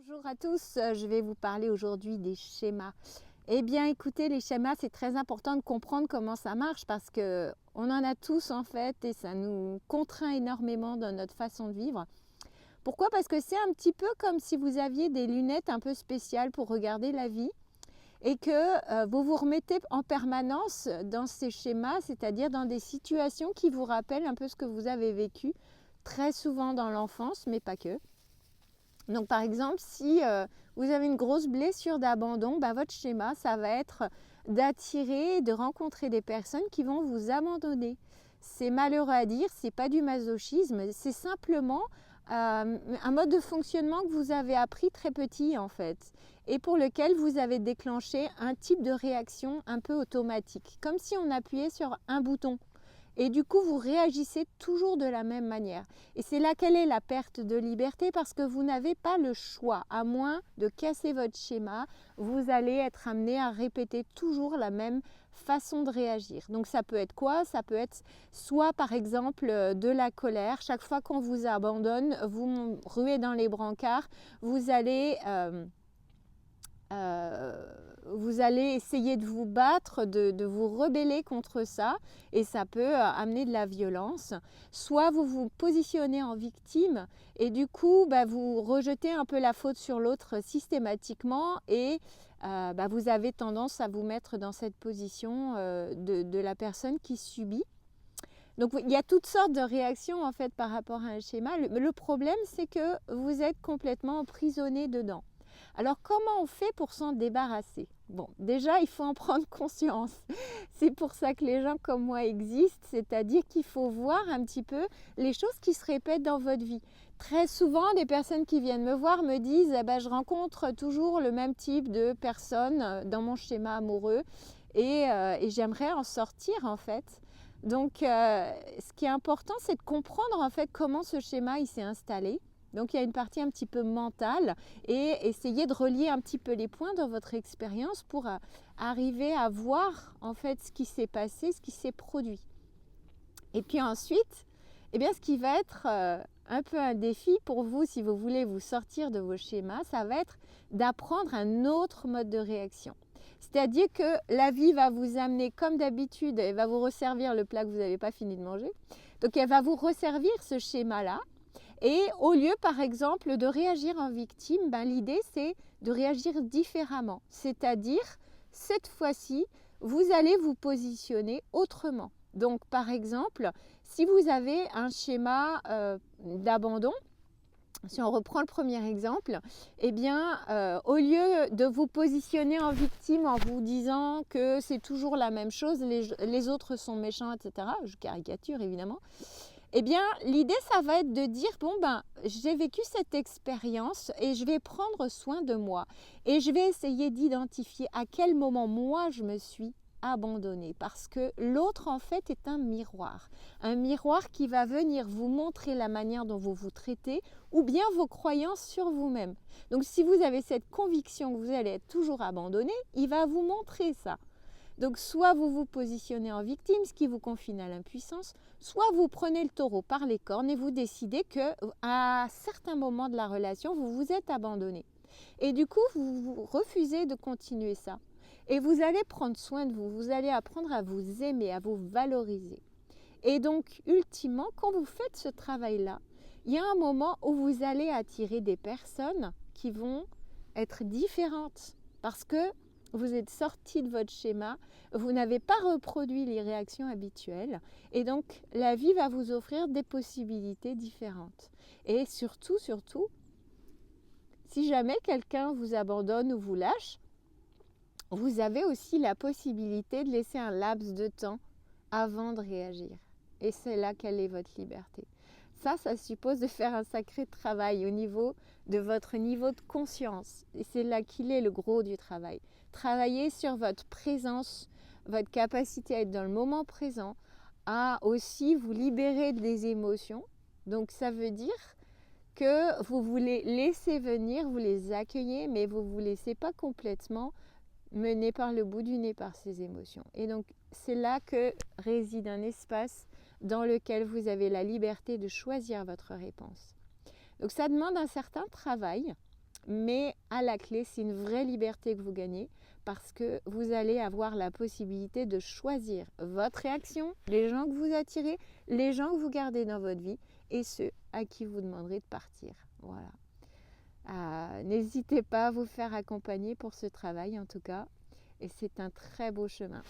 Bonjour à tous, je vais vous parler aujourd'hui des schémas. Eh bien écoutez, les schémas, c'est très important de comprendre comment ça marche parce que on en a tous en fait et ça nous contraint énormément dans notre façon de vivre. Pourquoi? Parce que c'est un petit peu comme si vous aviez des lunettes un peu spéciales pour regarder la vie et que vous vous remettez en permanence dans ces schémas, c'est-à-dire dans des situations qui vous rappellent un peu ce que vous avez vécu, très souvent dans l'enfance, mais pas que. Donc par exemple, si vous avez une grosse blessure d'abandon, votre schéma, ça va être d'attirer, de rencontrer des personnes qui vont vous abandonner. C'est malheureux à dire, c'est pas du masochisme, c'est simplement un mode de fonctionnement que vous avez appris très petit en fait et pour lequel vous avez déclenché un type de réaction un peu automatique, comme si on appuyait sur un bouton. Et du coup, vous réagissez toujours de la même manière. Et c'est là quelle est la perte de liberté parce que vous n'avez pas le choix. À moins de casser votre schéma, vous allez être amené à répéter toujours la même façon de réagir. Donc ça peut être quoi? Ça peut être soit par exemple de la colère. Chaque fois qu'on vous abandonne, vous ruez dans les brancards, vous allez essayer de vous battre, de vous rebeller contre ça et ça peut amener de la violence. Soit vous vous positionnez en victime et du coup vous rejetez un peu la faute sur l'autre systématiquement et vous avez tendance à vous mettre dans cette position de la personne qui subit. Donc il y a toutes sortes de réactions en fait par rapport à un schéma. Le problème c'est que vous êtes complètement emprisonné dedans. Alors comment on fait pour s'en débarrasser? Bon, déjà il faut en prendre conscience. C'est pour ça que les gens comme moi existent, c'est-à-dire qu'il faut voir un petit peu les choses qui se répètent dans votre vie. Très souvent, des personnes qui viennent me voir me disent je rencontre toujours le même type de personnes dans mon schéma amoureux et j'aimerais en sortir en fait. Donc ce qui est important, c'est de comprendre en fait comment ce schéma il s'est installé. Donc il y a une partie un petit peu mentale et essayer de relier un petit peu les points dans votre expérience pour arriver à voir en fait ce qui s'est passé, ce qui s'est produit. Et puis ensuite, ce qui va être un peu un défi pour vous si vous voulez vous sortir de vos schémas, ça va être d'apprendre un autre mode de réaction. C'est-à-dire que la vie va vous amener comme d'habitude, elle va vous resservir le plat que vous n'avez pas fini de manger. Donc elle va vous resservir ce schéma-là. Et au lieu, par exemple, de réagir en victime, l'idée, c'est de réagir différemment. C'est-à-dire, cette fois-ci, vous allez vous positionner autrement. Donc, par exemple, si vous avez un schéma d'abandon, si on reprend le premier exemple, au lieu de vous positionner en victime en vous disant que c'est toujours la même chose, les autres sont méchants, etc., je caricature évidemment, l'idée, ça va être de dire, j'ai vécu cette expérience et je vais prendre soin de moi. Et je vais essayer d'identifier à quel moment moi je me suis abandonnée. Parce que l'autre, en fait, est un miroir. Un miroir qui va venir vous montrer la manière dont vous vous traitez ou bien vos croyances sur vous-même. Donc, si vous avez cette conviction que vous allez être toujours abandonné, il va vous montrer ça. Donc soit vous vous positionnez en victime, ce qui vous confine à l'impuissance, soit vous prenez le taureau par les cornes et vous décidez qu'à certains moments de la relation, vous vous êtes abandonné. Et du coup, vous refusez de continuer ça. Et vous allez prendre soin de vous, vous allez apprendre à vous aimer, à vous valoriser. Et donc, ultimement, quand vous faites ce travail-là, il y a un moment où vous allez attirer des personnes qui vont être différentes. Parce que vous êtes sorti de votre schéma, vous n'avez pas reproduit les réactions habituelles et donc la vie va vous offrir des possibilités différentes. Et surtout, si jamais quelqu'un vous abandonne ou vous lâche, vous avez aussi la possibilité de laisser un laps de temps avant de réagir. Et c'est là quelle est votre liberté. Ça suppose de faire un sacré travail au niveau de votre niveau de conscience. Et c'est là qu'il est le gros du travail. Travailler sur votre présence, votre capacité à être dans le moment présent, à aussi vous libérer des émotions. Donc ça veut dire que vous voulez laisser venir, vous les accueillez, mais vous ne vous laissez pas complètement mener par le bout du nez par ces émotions. Et donc c'est là que réside un espace dans lequel vous avez la liberté de choisir votre réponse. Donc ça demande un certain travail Mais à la clé, c'est une vraie liberté que vous gagnez parce que vous allez avoir la possibilité de choisir votre réaction, les gens que vous attirez, les gens que vous gardez dans votre vie et ceux à qui vous demanderez de partir. Voilà. N'hésitez pas à vous faire accompagner pour ce travail en tout cas. Et c'est un très beau chemin.